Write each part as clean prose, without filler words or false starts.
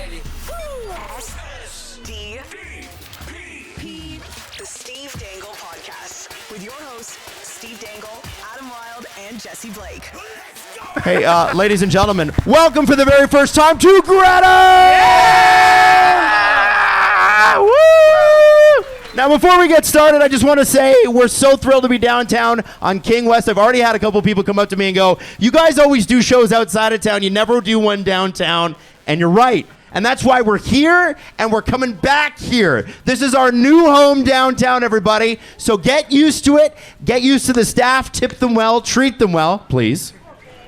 SDP, the Steve Dangle Podcast, with your hosts, Steve Dangle, Adam Wilde, and Jesse Blake. Hey, ladies and gentlemen, welcome for the very first time to Greta! Yeah! Woo! Now, before we get started, I just want to say we're so thrilled to be downtown on King West. I've already had a couple people come up to me and go, you guys always do shows outside of town. You never do one downtown. And you're right. And that's why we're here, and we're coming back here. This is our new home downtown, everybody. So get used to it. Get used to the staff. Tip them well. Treat them well, please.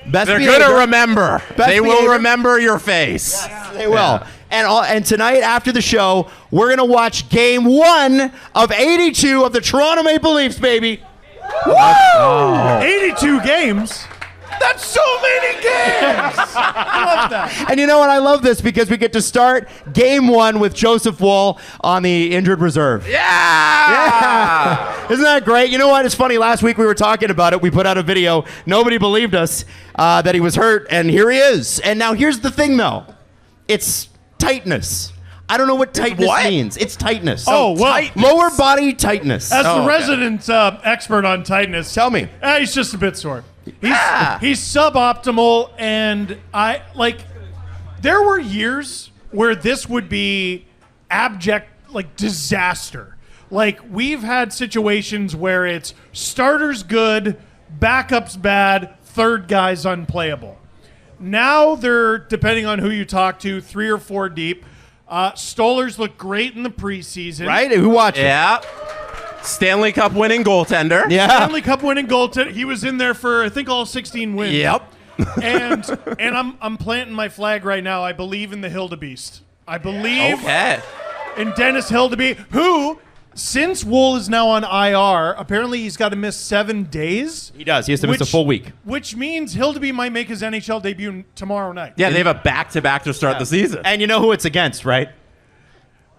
Best They're behavior. going to remember. They will behavior. remember your face. Yes, they will. Yeah. And tonight, after the show, we're going to watch Game 1 of 82 of the Toronto Maple Leafs, baby. Woo! Oh. 82 games? That's so many games! I love that. And you know what? I love this because we get to start Game 1 with Joseph Woll on the injured reserve. Yeah! Isn't that great? You know what? It's funny. Last week we were talking about it. We put out a video. Nobody believed us that he was hurt, and here he is. And now here's the thing, though. It's tightness. I don't know what tightness means. It's tightness. Oh, well. Tightness. Lower body tightness. As the resident expert on tightness, tell me. He's just a bit sore. He's suboptimal, and there were years where this would be abject, disaster. We've had situations where it's starters good, backups bad, third guy's unplayable. Now they're, depending on who you talk to, 3 or 4 deep. Stoller's look great in the preseason. Right? Who watched it? Yeah. Stanley Cup winning goaltender. Yeah. Stanley Cup winning goaltender. He was in there for, I think, all 16 wins. Yep. and I'm planting my flag right now. I believe in the Hildebeest. I believe in Dennis Hildeby, who, since Woll is now on IR, apparently he's got to miss 7 days. He does. He has to miss a full week. Which means Hildeby might make his NHL debut tomorrow night. Yeah, they have a back-to-back to start the season. And you know who it's against, right?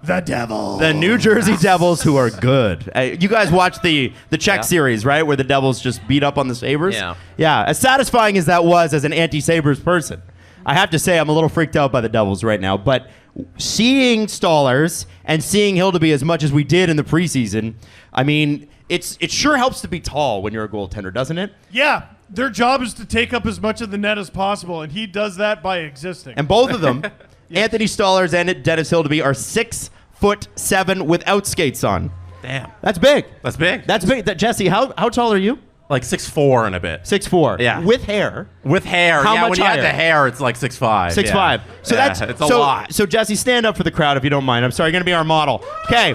The Devils. The New Jersey Devils, who are good. You guys watched the Czech series, right? Where the Devils just beat up on the Sabres? Yeah. Yeah. As satisfying as that was as an anti-Sabres person, I have to say I'm a little freaked out by the Devils right now. But seeing Stollers and seeing Hildeby as much as we did in the preseason, I mean, it sure helps to be tall when you're a goaltender, doesn't it? Yeah. Their job is to take up as much of the net as possible, and he does that by existing. And both of them, Anthony Stollers and Dennis Hildeby, are 6'7" without skates on. Damn. That's big. That's big. That's big. Jesse, how tall are you? 6'4" and a bit. 6'4". Yeah. With hair. With hair. How yeah, much when you higher? add the hair, it's 6'5". 6'5". So it's a lot. So Jesse, stand up for the crowd if you don't mind. I'm sorry, you're going to be our model. Okay.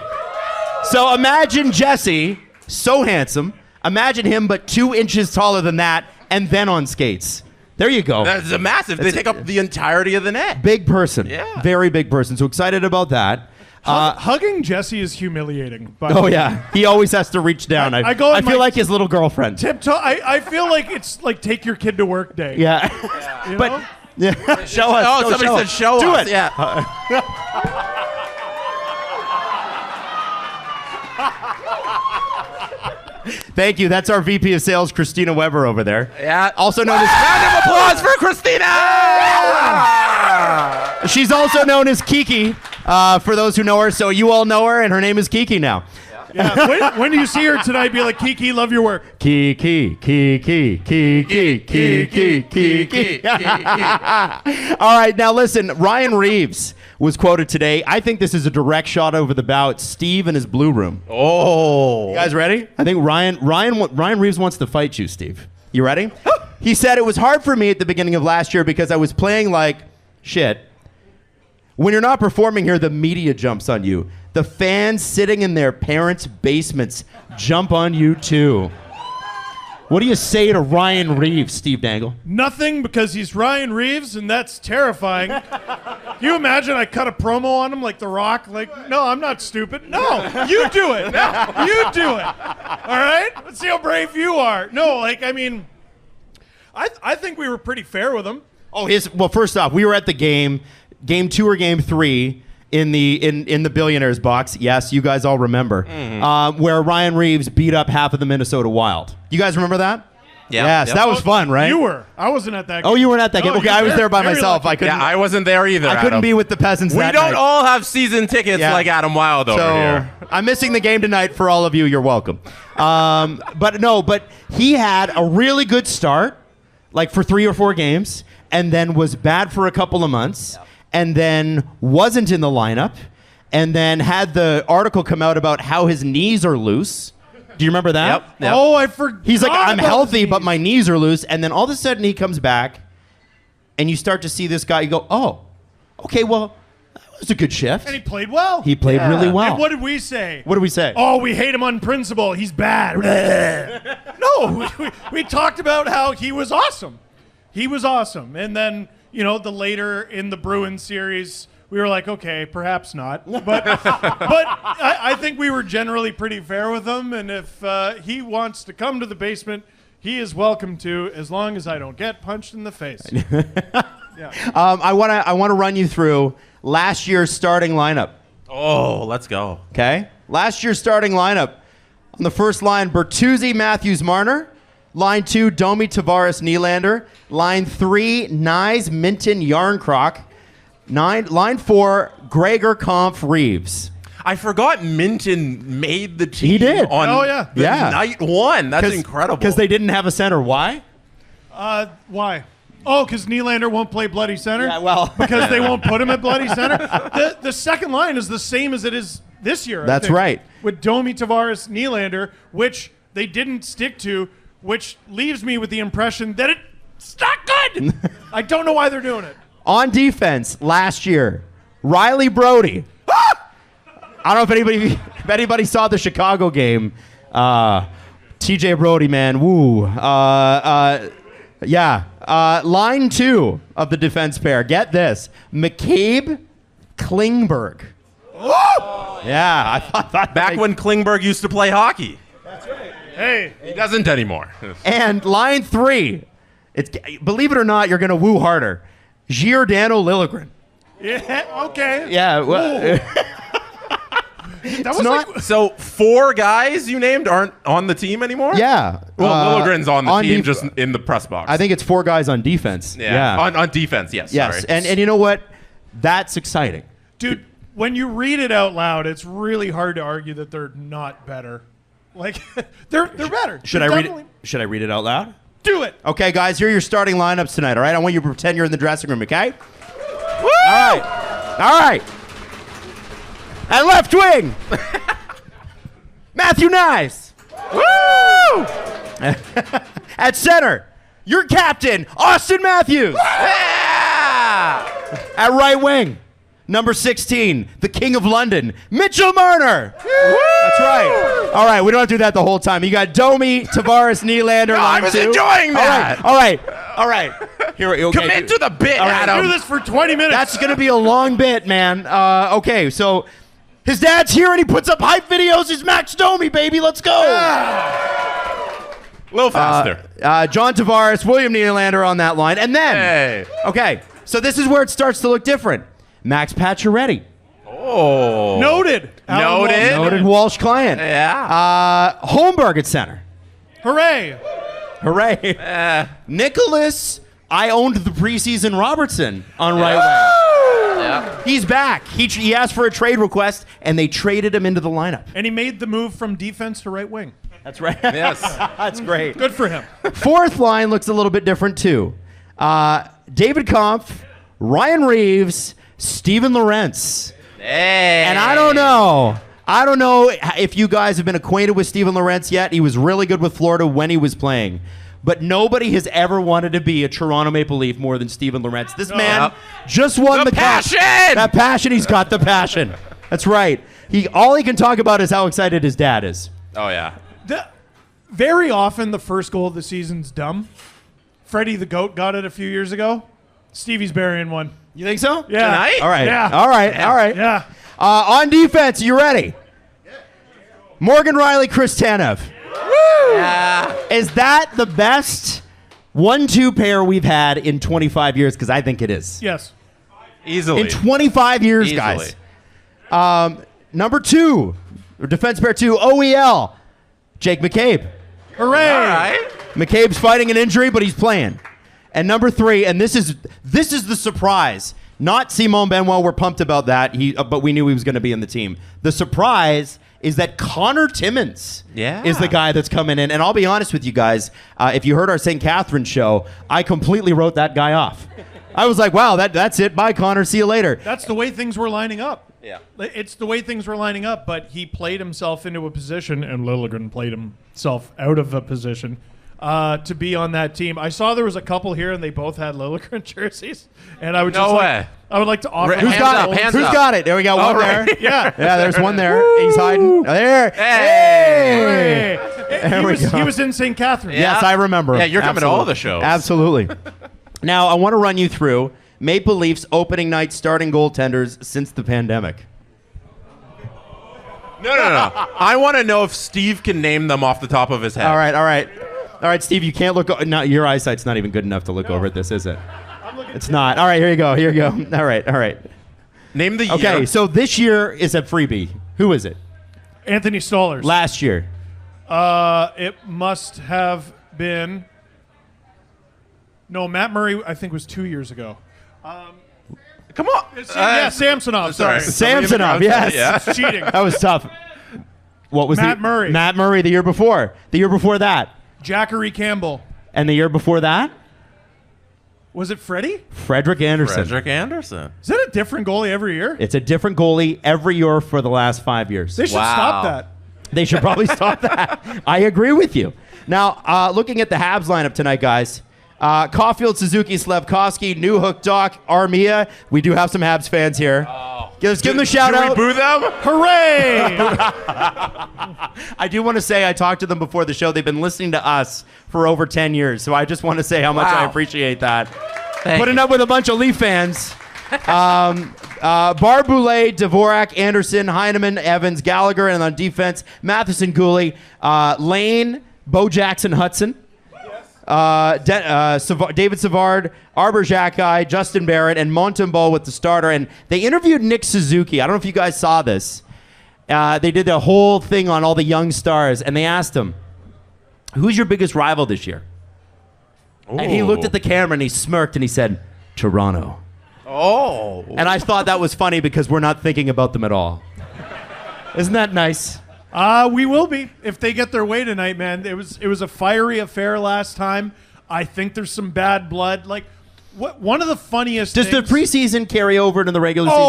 So imagine Jesse, so handsome. Imagine him but 2 inches taller than that and then on skates. There you go. That's a massive. They take up the entirety of the net. Big person. Yeah. Very big person. So excited about that. Hugging Jesse is humiliating. Oh, yeah. He always has to reach down. I feel like his little girlfriend. Tiptoe. I feel like it's like take your kid to work day. Yeah. You But know? yeah. Show us. Oh, somebody said show Do us. it. Yeah. Thank you. That's our VP of Sales, Christina Weber, over there. Yeah. Also known as... Round of applause for Christina! She's also known as Kiki, for those who know her. So you all know her, and her name is Kiki now. Yeah. When you see her tonight, be like, Kiki, love your work. Kiki, Kiki, Kiki, Kiki, Kiki. All right, now listen. Ryan Reaves was quoted today. I think this is a direct shot over the bow at Steve in his blue room. Oh. You guys ready? I think Ryan Reaves wants to fight you, Steve. You ready? He said, it was hard for me at the beginning of last year because I was playing like shit. When you're not performing here, the media jumps on you. The fans sitting in their parents' basements jump on you too. What do you say to Ryan Reaves, Steve Dangle? Nothing, because he's Ryan Reaves, and that's terrifying. Can you imagine I cut a promo on him like The Rock? Like, no, I'm not stupid. No, you do it. No, you do it. All right? Let's see how brave you are. No, I think we were pretty fair with him. Oh, well, first off, we were at the game 2 or game 3 in the Billionaires box. Yes, you guys all remember. Where Ryan Reaves beat up half of the Minnesota Wild. You guys remember that? Yes, that was fun, right? You were. I wasn't at that game. Oh, you weren't at that No, game. Okay, you I was were there by very myself. lucky. I couldn't. Yeah, I wasn't there either. I couldn't Adam. be with the peasants. We that don't night. all have season tickets Yeah. like Adam Wilde over So here. I'm missing the game tonight. For all of you, you're welcome. But he had a really good start, like for 3 or 4 games, and then was bad for a couple of months, and then wasn't in the lineup, and then had the article come out about how his knees are loose. Do you remember that? Yep. Oh, I forgot. He's like, I'm about healthy, these. but my knees are loose. And then all of a sudden he comes back, and you start to see this guy. You go, oh, okay, well, that was a good shift. And he played well. He played really well. And what did we say? What did we say? Oh, we hate him on principle. He's bad. No, we talked about how he was awesome. He was awesome. And then, the later in the Bruins series, we were like, okay, perhaps not. But I think we were generally pretty fair with him. And if he wants to come to the basement, he is welcome to, as long as I don't get punched in the face. Yeah. I want to run you through last year's starting lineup. Oh, let's go. Okay, last year's starting lineup. On the first line, Bertuzzi, Matthews, Marner. Line 2, Domi, Tavares, Nylander. Line 3, Nyes, Minton, Yarncroc. Line 4, Gregor, Kampf, Reaves. I forgot Minton made the team. He did. On Oh, yeah. the night one. That's incredible. Because they didn't have a center. Why? Why? Oh, because Nylander won't play bloody center? Yeah, well. Because they won't put him at bloody center? The second line is the same as it is this year. I That's think, right. With Domi, Tavares, Nylander, which they didn't stick to, which leaves me with the impression that it's not good. I don't know why they're doing it. On defense, last year, Riley Brody. I don't know if anybody saw the Chicago game. TJ Brody, man, woo. Line 2 of the defense pair. Get this: McCabe, Klingberg. Yeah, I thought Back when Klingberg used to play hockey. Hey. He doesn't anymore. And line 3, believe it or not, you're gonna woo harder. Giordano Liljegren. Yeah, okay. Yeah, well, That was not- like, So 4 guys you named aren't on the team anymore? yeah. Well, Liljegren's on the team, def- just in the press box. I think it's 4 guys on defense. Yeah. On defense, yes. Yes, Sorry. and you know what? That's exciting. dude, when you read it out loud, it's really hard to argue that they're not better. Like, they're better. Should They're I read definitely- it? Should I read it out loud? Do it. Okay, guys, here are your starting lineups tonight. All right, I want you to pretend you're in the dressing room. Okay. Woo! All right. At left wing, Matthew Nyes. Woo! At center, your captain, Austin Matthews. Yeah! At right wing, number 16, the King of London, Mitchell Marner. That's right. All right, we don't have to do that the whole time. You got Domi, Tavares, Nylander. No, I line was 2. enjoying that. All right. Here, okay, Commit to the bit, All right, Adam. Do this for 20 minutes. That's going to be a long bit, man. Okay, so his dad's here and he puts up hype videos. He's Max Domi, baby. Let's go. A little faster. John Tavares, William Nylander on that line. And then, Hey. okay, so this is where it starts to look different. Max Pacioretty, Oh. Noted. Alan Noted. Walsh. noted Walsh client. Yeah. Holmberg at center. Hooray. Hooray. Nicholas, I owned the preseason Robertson on right wing. Yeah. He's back. He asked for a trade request, and they traded him into the lineup. And he made the move from defense to right wing. That's right. Yes. That's great. Good for him. Fourth line looks a little bit different, too. David Kampf, Ryan Reaves, Steven Lorentz. Hey. And I don't know if you guys have been acquainted with Steven Lorentz yet. He was really good with Florida when he was playing. But nobody has ever wanted to be a Toronto Maple Leaf more than Steven Lorentz. This man just won the cup. passion! That passion, he's got the passion. That's right. All he can talk about is how excited his dad is. Oh, yeah. Very often, the first goal of the season's dumb. Freddie the Goat got it a few years ago. Stevie's burying one. You think so? Yeah. Tonight? All right. Yeah. All right. Yeah. On defense, you ready? Morgan Riley, Chris Tanev. Yeah. Is that the best 1-2 pair we've had in 25 years? Because I think it is. Yes. Easily. In 25 years, Easily. guys. Number 2, or defense pair 2, OEL, Jake McCabe. Hooray. All right. McCabe's fighting an injury, but he's playing. And number 3, and this is the surprise. Not Simon Benoit. We're pumped about that. But we knew he was going to be in the team. The surprise is that Connor Timmins is the guy that's coming in. And I'll be honest with you guys. If you heard our St. Catharines show, I completely wrote that guy off. I was like, wow, that's it. Bye, Connor. See you later. That's the way things were lining up. Yeah. It's the way things were lining up, but he played himself into a position, and Liljegren played himself out of a position to be on that team. I saw there was a couple here, and they both had Liljegren jerseys, and I would I would like to offer. Who's got it? Who's got it? There we got one there. Yeah, there's one there. He's hiding. There. Hey! He was in St. Catharines. Yeah. Yes, I remember. Yeah, you're coming to all the shows. Absolutely. Now, I want to run you through Maple Leafs opening night starting goaltenders since the pandemic. No. I want to know if Steve can name them off the top of his head. All right, Steve, you can't look. No, your eyesight's not even good enough to look over at this, is it? It's not. All right, here you go. All right. Name the year. Okay, so this year is a freebie. Who is it? Anthony Stolarz. Last year. It must have been. No, Matt Murray, I think, was 2 years ago. Come on. Samsonov. Sorry. Samsonov, yes. Yeah. It's cheating. That was tough. What was Matt Murray. Matt Murray the year before. The year before that. Jackery Campbell. And the year before that? Was it Freddie? Frederick Anderson. Is that a different goalie every year? It's a different goalie every year for the last 5 years. They should stop that. They should probably stop that. I agree with you. Now, looking at the Habs lineup tonight, guys. Caulfield, Suzuki, Slafkovsky, Newhook, Doc, Armia. We do have some Habs fans here. Give them a shout out. Do we boo them? Hooray! I do want to say I talked to them before the show. They've been listening to us for over 10 years. So I just want to say how much I appreciate that. Putting up with a bunch of Leaf fans. Barboulet, Dvorak, Anderson, Heineman, Evans, Gallagher, and on defense, Matheson, Gooley, Lane, Bo Jackson, Hudson. David Savard, Arbor Xhekaj, Justin Barrett, and Montembeault with the starter. And they interviewed Nick Suzuki. I don't know if you guys saw this. They did the whole thing on all the young stars, and they asked him, who's your biggest rival this year? Ooh. And he looked at the camera, and he smirked, and he said, Toronto. Oh. And I thought that was funny because we're not thinking about them at all. Isn't that nice? We will be if they get their way tonight, man. It was a fiery affair last time. I think there's some bad blood. Like, one of the funniest. Does the preseason carry over into the regular season?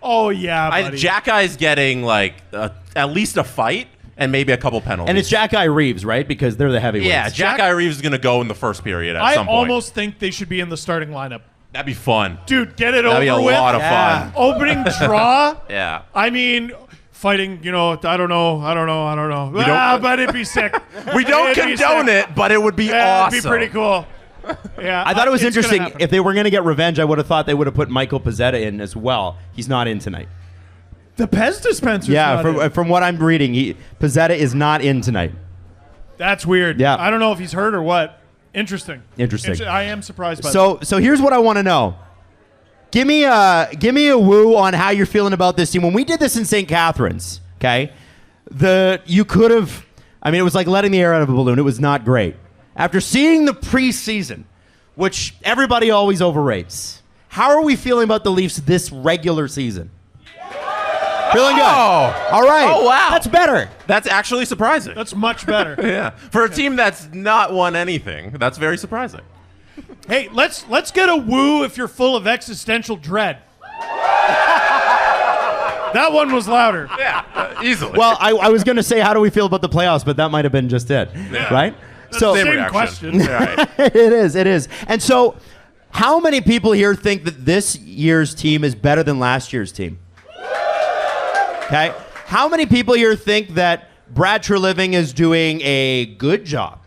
Oh yeah, buddy. Xhekaj's getting like at least a fight and maybe a couple penalties. And it's Xhekaj Reaves, right? Because they're the heavyweights. Yeah, Xhekaj Reaves is going to go in the first period at some point. I almost think they should be in the starting lineup. That'd be fun, dude. Get it over with. That'd be a lot of fun. Opening draw. Yeah. I mean. Fighting, I don't know. But it'd be sick. We don't condone it, but it would be awesome. It'd be pretty cool. Yeah, I thought it was interesting. If they were going to get revenge, I would have thought they would have put Michael Pezzetta in as well. He's not in tonight. The Pez dispenser. Yeah, from what I'm reading, Pezzetta is not in tonight. That's weird. Yeah, I don't know if he's hurt or what. Interesting. I am surprised by that. So here's what I want to know. Give me a woo on how you're feeling about this team. When we did this in St. Catharines, okay, you could have, it was like letting the air out of a balloon. It was not great. After seeing the preseason, which everybody always overrates, how are we feeling about the Leafs this regular season? Feeling good. All right. Oh, wow. That's better. That's actually surprising. That's much better. Yeah. For a team that's not won anything, that's very surprising. Hey, let's get a woo if you're full of existential dread. That one was louder. Yeah, easily. Well, I was going to say, how do we feel about the playoffs? But that might have been just it, right? That's the same question. Right. It is. And so, how many people here think that this year's team is better than last year's team? Okay. How many people here think that Brad Treliving is doing a good job?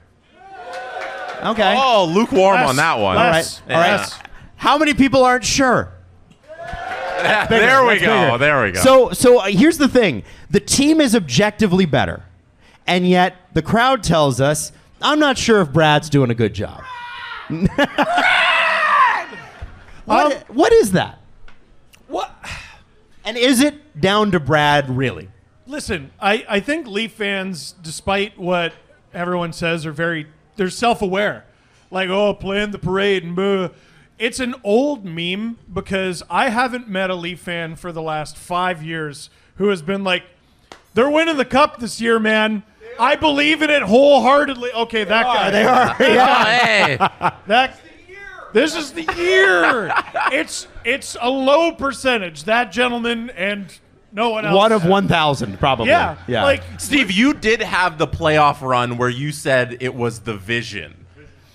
Okay. Oh, lukewarm on that one. All right. How many people aren't sure? There we go. So here's the thing. The team is objectively better. And yet the crowd tells us, I'm not sure if Brad's doing a good job. What is that? What? And is it down to Brad, really? Listen, I think Leaf fans, despite what everyone says they're self-aware. Like, oh, plan the parade and blah. It's an old meme because I haven't met a Leaf fan for the last 5 years who has been like, they're winning the cup this year, man. I believe in it wholeheartedly. Okay, that guy. They are. Hey. This is the year. It's a low percentage. That gentleman and no one else. One of 1,000, probably. Yeah. Like, Steve, you did have the playoff run where you said it was the vision.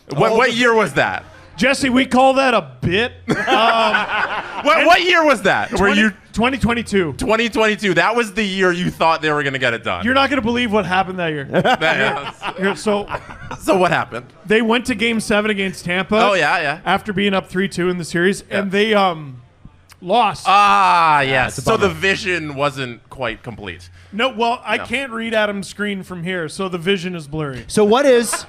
What year was that? Jesse, we call that a bit. What year was that? 2022. 2022. That was the year you thought they were going to get it done. You're not going to believe what happened that year. So what happened? They went to Game 7 against Tampa. Oh, yeah. After being up 3-2 in the series, and they lost. Yes. So the vision wasn't quite complete. No, well, I can't read Adam's screen from here, so the vision is blurry. so what is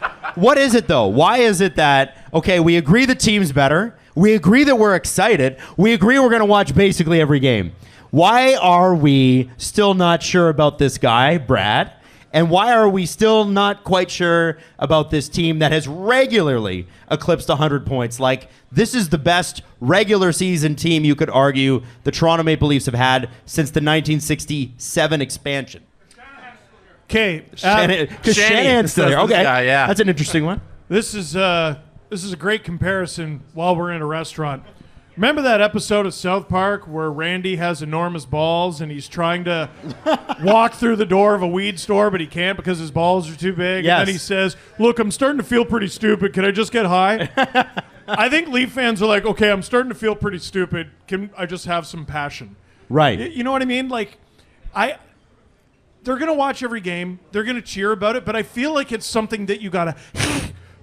it, though? Why is it that, okay, we agree the team's better. We agree that we're excited. We agree we're going to watch basically every game. Why are we still not sure about this guy, Brad? And why are we still not quite sure about this team that has regularly eclipsed 100 points? Like, this is the best regular season team you could argue the Toronto Maple Leafs have had since the 1967 expansion. Okay, Because Shanahan's still there. Okay, yeah. That's an interesting one. this is a great comparison while we're in a restaurant. Remember that episode of South Park where Randy has enormous balls and he's trying to walk through the door of a weed store, but he can't because his balls are too big? Yes. And then he says, look, I'm starting to feel pretty stupid. Can I just get high? I think Leaf fans are like, okay, I'm starting to feel pretty stupid. Can I just have some passion? Right. You know what I mean? Like, they're going to watch every game. They're going to cheer about it, but I feel like it's something that you got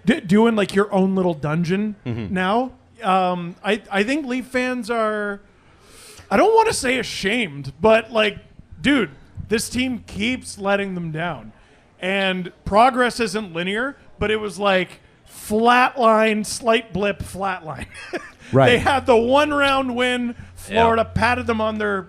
to do in like your own little dungeon now. I think Leaf fans are, I don't want to say ashamed, but like, dude, this team keeps letting them down. And progress isn't linear, but it was like flatline, slight blip, flatline. Right. They had the one round win. Florida patted them on their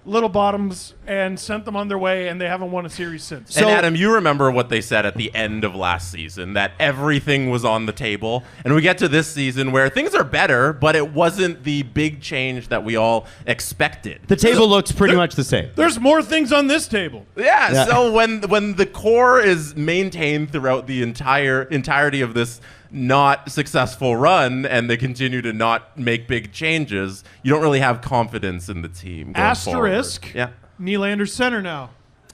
little bottoms and sent them on their way, and they haven't won a series since. And Adam, you remember what they said at the end of last season, that everything was on the table. And we get to this season where things are better, but it wasn't the big change that we all expected. The table looks pretty much the same. There's more things on this table. Yeah, so when the core is maintained throughout the entirety of this not successful run and they continue to not make big changes, you don't really have confidence in the team going Asterisk. forward. Yeah. Nylander's center now.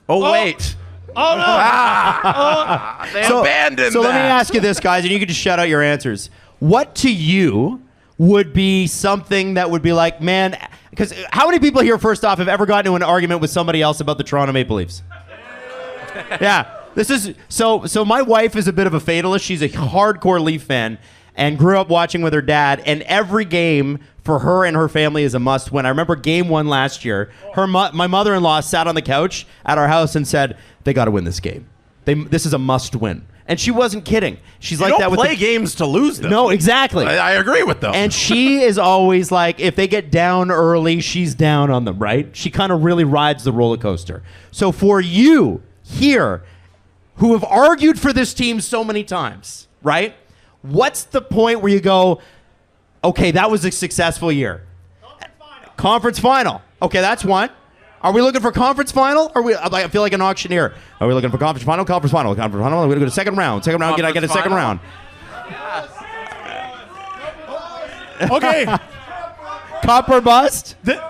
Oh, wait. Oh, no. They abandoned So that. let me ask you this, guys, and you can just shout out your answers. What to you would be something that would be like, man, because how many people here, first off, have ever gotten into an argument with somebody else about the Toronto Maple Leafs? Yeah. This is so my wife is a bit of a fatalist. She's a hardcore Leaf fan and grew up watching with her dad, and every game for her and her family is a must win. I remember game 1 last year. My mother-in-law sat on the couch at our house and said, they got to win this game. This is a must win. And she wasn't kidding. She's like don't that with play games to lose them. No, exactly. I agree with them. And she is always like, if they get down early, she's down on them, right? She kind of really rides the roller coaster. So for you here, who have argued for this team so many times, right? What's the point where you go, okay, that was a successful year? Conference final. Okay, that's one. Are we looking for conference final? I feel like an auctioneer. Are we looking for conference final? Conference final. We're going to go to second round. Second round, I get a second round. Okay. Cup or bust? The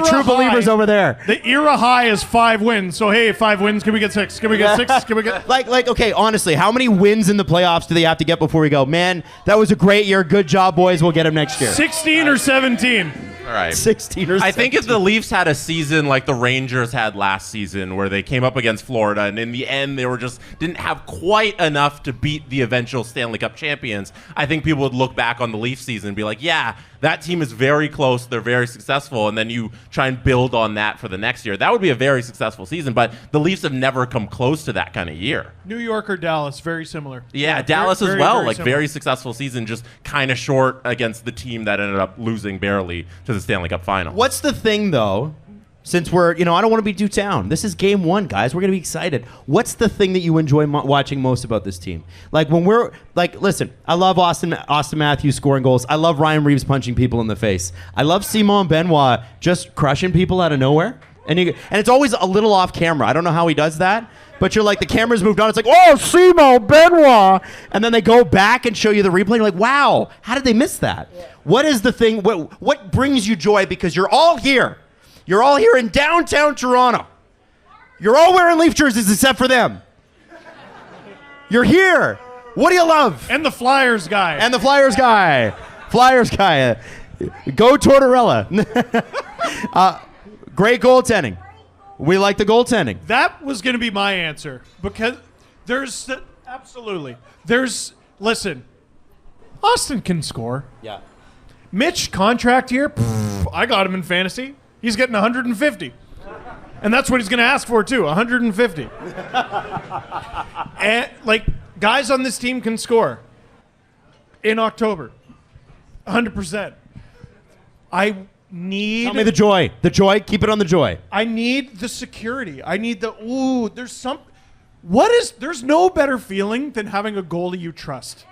true believers over there. The era high is 5 wins. So, hey, 5 wins. Can we get 6? Can we get 6? Can we get... Okay, honestly, how many wins in the playoffs do they have to get before we go, man, that was a great year. Good job, boys. We'll get them next year. 16 or 17? All right. 16 or 17. I think if the Leafs had a season like the Rangers had last season where they came up against Florida and in the end they didn't have quite enough to beat the eventual Stanley Cup champions, I think people would look back on the Leafs season and be like, yeah, that team is very close, they're very successful, and then you try and build on that for the next year. That would be a very successful season, but the Leafs have never come close to that kind of year. New York or Dallas, very similar. Yeah, Dallas as very, well, very like similar. very successful season, just kind of short against the team that ended up losing barely to the Stanley Cup final. What's the thing, though, since we're, I don't want to be too down. This is game 1, guys. We're going to be excited. What's the thing that you enjoy watching most about this team? Like when we're like, listen, I love Austin Matthews scoring goals. I love Ryan Reaves punching people in the face. I love Simon Benoit just crushing people out of nowhere. And it's always a little off camera. I don't know how he does that. But you're like, the camera's moved on. It's like, oh, Simon Benoit. And then they go back and show you the replay. And you're like, wow, how did they miss that? Yeah. What is the thing? What brings you joy? Because you're all here. You're all here in downtown Toronto. You're all wearing Leaf jerseys except for them. You're here. What do you love? And the Flyers guy. Flyers guy. Go Tortorella. Great goaltending. We like the goaltending. That was going to be my answer because listen, Austin can score. Yeah. Mitch contract here, I got him in fantasy. He's getting 150. And that's what he's going to ask for too, 150. And like guys on this team can score in October. 100%. Tell me the joy. The joy. Keep it on the joy. I need the security. I need there's no better feeling than having a goalie you trust.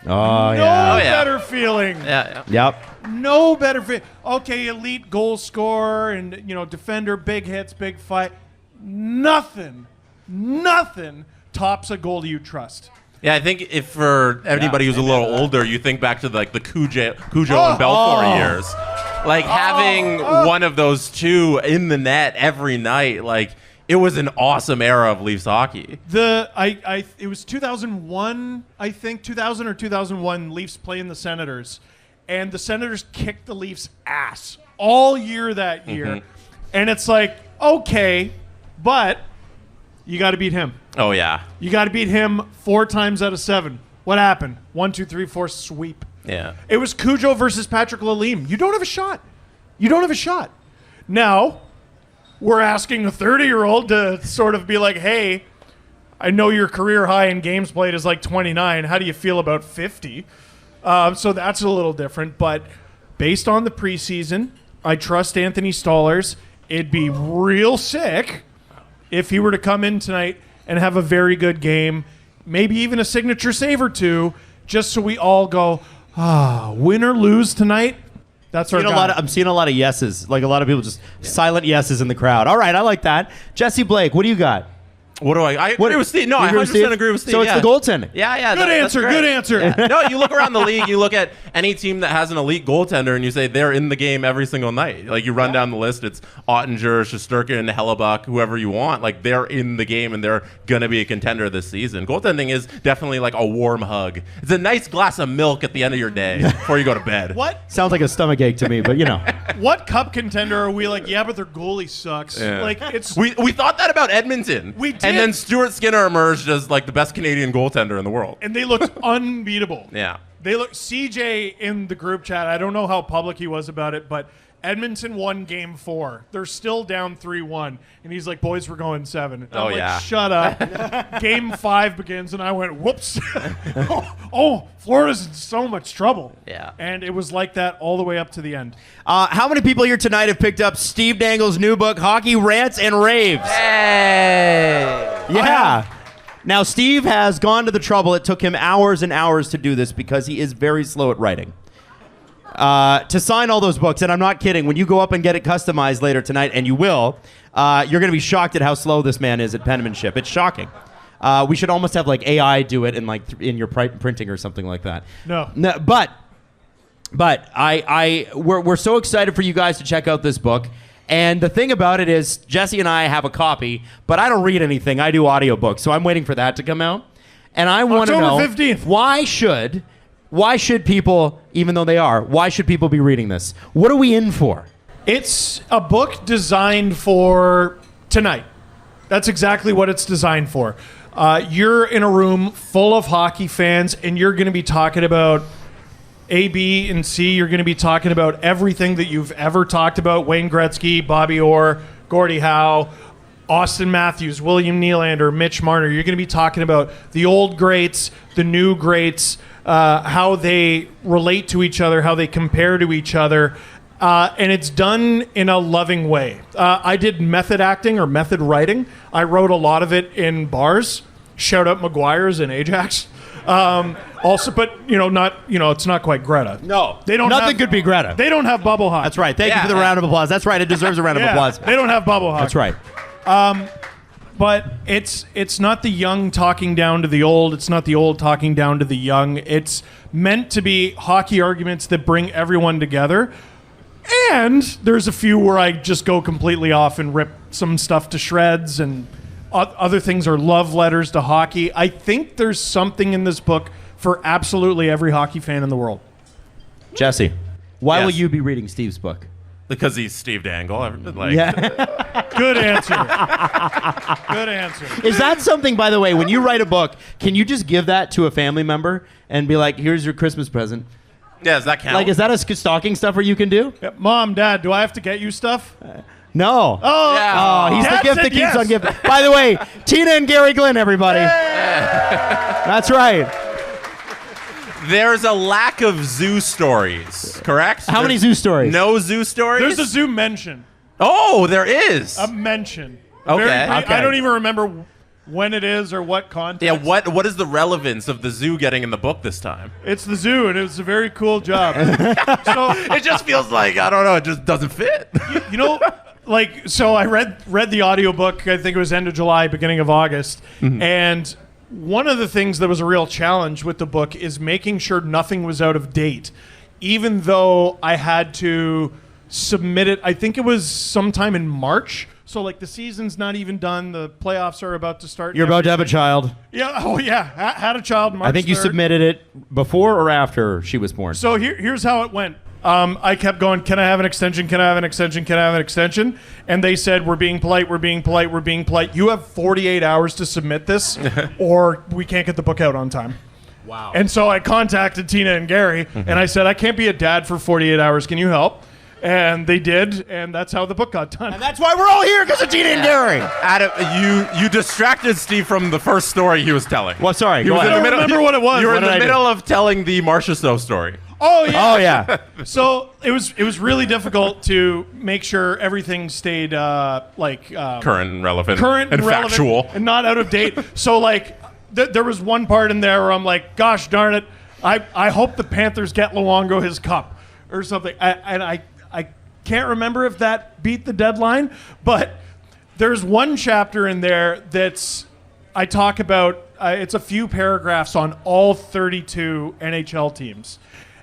Oh, yeah. Better feeling. Yeah. Yep. No better feeling. Okay, elite goal scorer and, defender, big hits, big fight. Nothing tops a goalie you trust. Yeah, I think if for anybody who's a little older, you think back to the Cujo and Belfour years. Like having one of those two in the net every night, like it was an awesome era of Leafs hockey. It was 2001, I think, 2000 or 2001, Leafs playing the Senators. And the Senators kicked the Leafs' ass all year that year. Mm-hmm. And it's like, okay, but you got to beat him. Oh, yeah. You got to beat him 4 times out of 7. What happened? 1, 2, 3, 4, sweep. Yeah. It was Cujo versus Patrick Lalime. You don't have a shot. Now, we're asking a 30-year-old to sort of be like, hey, I know your career high in games played is like 29. How do you feel about 50? So that's a little different. But based on the preseason, I trust Anthony Stolarz. It'd be real sick if he were to come in tonight and have a very good game, maybe even a signature save or two, just so we all go, win or lose tonight. That's our guy. I'm seeing a lot of yeses, like a lot of people just silent yeses in the crowd. All right, I like that. Jesse Blake, what do you got? What do I agree with Steve. No, I 100% agree with Steve. So it's the goaltending. Yeah. Good answer. No, you look around the league, you look at any team that has an elite goaltender, and you say they're in the game every single night. Like you run down the list, it's Ottinger, Shesterkin, Hellebuck, whoever you want. Like they're in the game, and they're going to be a contender this season. Goaltending is definitely like a warm hug. It's a nice glass of milk at the end of your day before you go to bed. What? Sounds like a stomachache to me, but What cup contender are we like, yeah, but their goalie sucks. Yeah. Like it's we thought that about Edmonton. We did. And then Stuart Skinner emerged as like the best Canadian goaltender in the world. And they looked unbeatable. Yeah. They look CJ in the group chat. I don't know how public he was about it, but Edmonton won game 4. They're still down 3-1. And he's like, boys, we're going 7. And I'm like, shut up. Game 5 begins, and I went, whoops. Florida's in so much trouble. Yeah. And it was like that all the way up to the end. How many people here tonight have picked up Steve Dangle's new book, Hockey Rants and Raves? Hey! Yeah. Now, Steve has gone to the trouble. It took him hours and hours to do this because he is very slow at writing. To sign all those books, and I'm not kidding, when you go up and get it customized later tonight, and you will, you're going to be shocked at how slow this man is at penmanship. It's shocking. We should almost have like AI do it in your printing or something like that. No, but we're so excited for you guys to check out this book. And the thing about it is, Jesse and I have a copy, but I don't read anything. I do audiobooks, so I'm waiting for that to come out. And I want to know, October 15th. why should people, even though they are, why should people be reading this? What are we in for? It's a book designed for tonight. That's exactly what it's designed for. You're in a room full of hockey fans, and you're going to be talking about A, B, and C. You're going to be talking about everything that you've ever talked about. Wayne Gretzky, Bobby Orr, Gordie Howe, Austin Matthews, William Nylander, Mitch Marner. You're going to be talking about the old greats, the new greats, how they relate to each other, how they compare to each other. And it's done in a loving way. I did method acting or method writing. I wrote a lot of it in bars. Shout out McGuire's and Ajax. Also, but it's not quite Greta. No, they don't. Nothing could be Greta. They don't have bubble hockey. That's right. Thank you for the round of applause. That's right. It deserves a round of applause. They don't have bubble hockey. That's right. But it's not the young talking down to the old. It's not the old talking down to the young. It's meant to be hockey arguments that bring everyone together. And there's a few where I just go completely off and rip some stuff to shreds, and other things are love letters to hockey. I think there's something in this book for absolutely every hockey fan in the world. Jesse, why Yes. will you be reading Steve's book? Because he's Steve Dangle. Good answer. Good answer. Is that something, by the way, when you write a book, can you just give that to a family member and be like, here's your Christmas present? Yeah, does that count? Like, is that a stocking stuffer you can do? Yeah, Mom, Dad, do I have to get you stuff? No. Yeah. Oh, he's Dad the gift said that keeps yes. on giving. By the way, Tina and Gary Glenn, everybody. That's right. There's a lack of zoo stories, correct? How many zoo stories? No zoo stories? There's a zoo mention. Oh, there is. A mention. Okay. Very- Okay. I don't even remember when it is or what context. Yeah, what is the relevance of the zoo getting in the book this time? It's the zoo, and it's a very cool job. So It just feels like, I don't know, it just doesn't fit. you know, so I read the audiobook, I think it was end of July, beginning of August, and one of the things that was a real challenge with the book is making sure nothing was out of date, even though I had to submit it, I think it was sometime in March. So, like, the season's not even done. The playoffs are about to start. You're about to have a child. Yeah. Oh, yeah. Had a child March I think you 3rd. submitted it before or after she was born. So here's how it went. I kept going, can I have an extension? Can I have an extension? Can I have an extension? And they said, we're being polite, we're being polite, we're being polite. You have 48 hours to submit this, or we can't get the book out on time. Wow. And so I contacted Tina and Gary, and I said, I can't be a dad for 48 hours. Can you help? And they did, and that's how the book got done. And that's why we're all here, because of Tina and Gary. Adam, you distracted Steve from the first story he was telling. Well, sorry. He Go was in ahead. the middle. remember what it was. You were What in did the I do? middle of telling the Marcia Stowe story. Oh, yeah. Oh, yeah. So it was really difficult to make sure everything stayed Current and relevant. current and relevant, factual. and not out of date. So like there was one part in there where I'm like, gosh darn it, I hope the Panthers get Luongo his cup or something. I can't remember if that beat the deadline, but there's one chapter in there that's I talk about. It's a few paragraphs on all 32 NHL teams.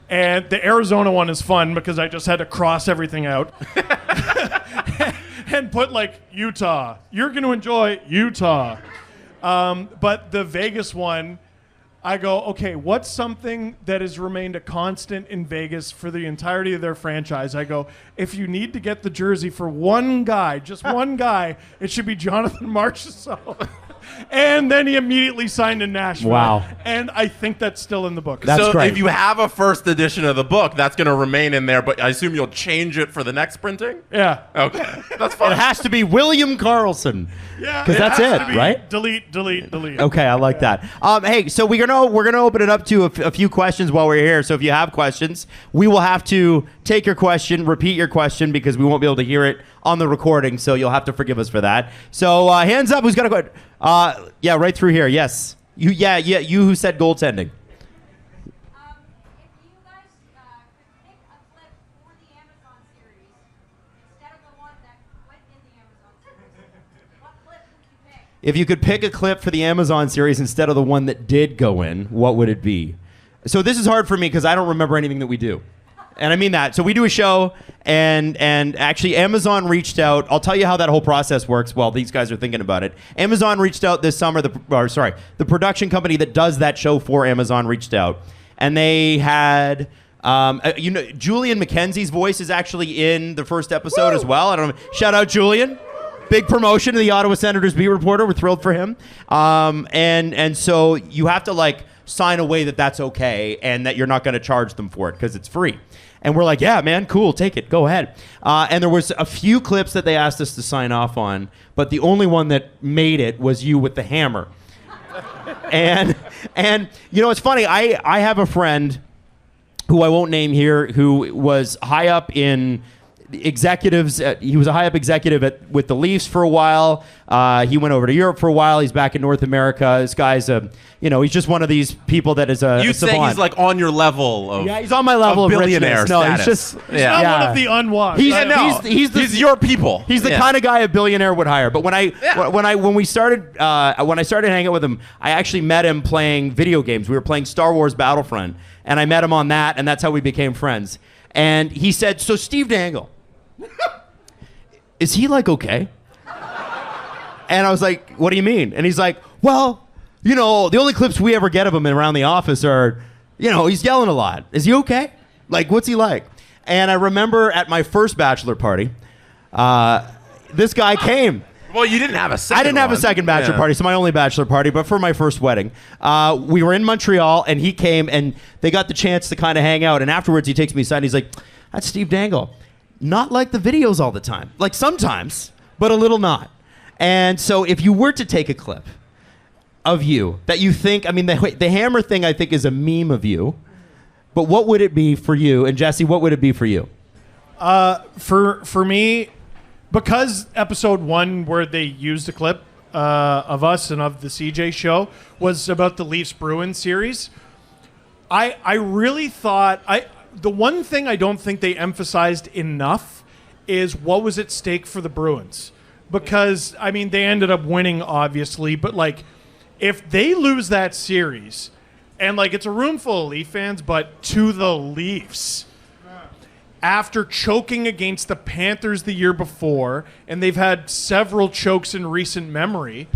And the Arizona one is fun because I just had to cross everything out and put like Utah. You're going to enjoy Utah. But the Vegas one, I go, okay, what's something that has remained a constant in Vegas for the entirety of their franchise? I go, if you need to get the jersey for one guy, just one guy, it should be Jonathan Marchessault. And then he immediately signed in Nashville. Wow. And I think that's still in the book. That's so great. if you have a first edition of the book, that's going to remain in there, but I assume you'll change it for the next printing? Yeah. Okay. That's It fine. has to be William Carlson. Yeah. 'Cause that's has it, to be right? Delete. Okay, I like that. Hey, so we're gonna open it up to a few questions while we're here. So if you have questions, we will have to take your question, repeat your question because we won't be able to hear it on the recording. So you'll have to forgive us for that. So hands up, who's got a question? Yeah, right through here. Yes, you. Yeah, you who said goaltending. If you guys could pick a clip for the Amazon series instead of the one that went in the Amazon series, what clip would you pick? If you could pick a clip for the Amazon series instead of the one that did go in, what would it be? So this is hard for me because I don't remember anything that we do. And I mean that. So we do a show, and actually Amazon reached out. I'll tell you how that whole process works while these guys are thinking about it. Amazon reached out this summer. The production company that does that show for Amazon reached out, and they had. Julian McKenzie's voice is actually in the first episode as well. I don't know. Shout out Julian. Big promotion to the Ottawa Senators beat reporter. We're thrilled for him. And so you have to like sign away that that's okay and that you're not going to charge them for it because it's free. And we're like, yeah, man, cool, take it, go ahead. And there was a few clips that they asked us to sign off on, but the only one that made it was you with the hammer. and it's funny. I have a friend who I won't name here, who was high up in executives. He was a high up executive with the Leafs for a while. He went over to Europe for a while. He's back in North America. This guy's he's just one of these people that is a You a say savant. he's like on your level of Yeah, he's on my level of billionaire richness. No, status. he's just He's not one of the unwashed. He's, Yeah, no. he's your people. He's the Yeah. kind of guy a billionaire would hire. But when I started hanging out with him, I actually met him playing video games. We were playing Star Wars Battlefront, and I met him on that, and that's how we became friends. And he said, "So Steve Dangle, is he like okay?" And I was like, "What do you mean?" And he's like, "Well, the only clips we ever get of him around the office are, he's yelling a lot. Is he okay? Like, what's he like?" And I remember at my first bachelor party, this guy came. Well, you didn't have a second I didn't have a one. second bachelor Yeah. party, so my only bachelor party, but for my first wedding. We were in Montreal, and he came, and they got the chance to kind of hang out. And afterwards, he takes me aside, and he's like, "That's Steve Dangle. Not like the videos all the time. Like sometimes, but a little not." And so if you were to take a clip of you that you think, the hammer thing I think is a meme of you, but what would it be for you? And Jesse, what would it be for you? For me, because episode 1 where they used a clip of us and of the CJ show was about the Leafs Bruins series, I really thought the one thing I don't think they emphasized enough is what was at stake for the Bruins. Because, they ended up winning, obviously, but, if they lose that series, and, it's a room full of Leaf fans, but to the Leafs, after choking against the Panthers the year before, and they've had several chokes in recent memory,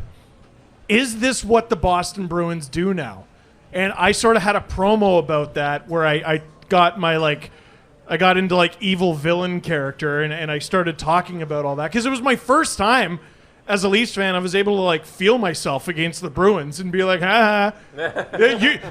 is this what the Boston Bruins do now? And I sort of had a promo about that where I got my, I got into evil villain character and I started talking about all that because it was my first time as a Leafs fan. I was able to feel myself against the Bruins and be like, ha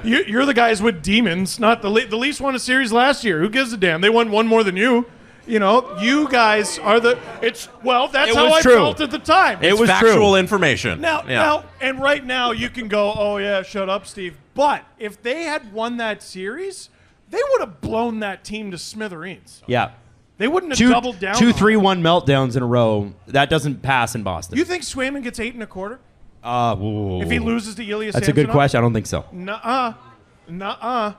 you're the guys with demons, not the Leafs won a series last year. Who gives a damn? They won one more than you. You guys are that's how I felt at the time. It was Factual true. information. Now, and right now you can go, oh yeah, shut up, Steve. But if they had won that series, they would have blown that team to smithereens. Yeah. They wouldn't have doubled down. 2-3-1 meltdowns in a row. That doesn't pass in Boston. You think Swayman gets 8 1/4? If he loses to Ilya That's a good Samsonov? question. I don't think so. Nuh-uh.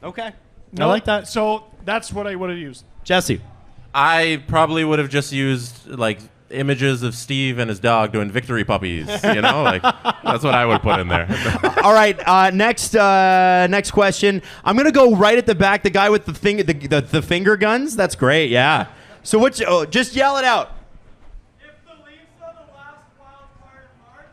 Okay. No, I like that. So that's what I would have used. Jesse. I probably would have just used images of Steve and his dog doing victory puppies. That's what I would put in there. All right. Next question. I'm gonna go right at the back. The guy with the finger guns. That's great. Yeah. So just yell it out. If the Leafs are the last wild card in March,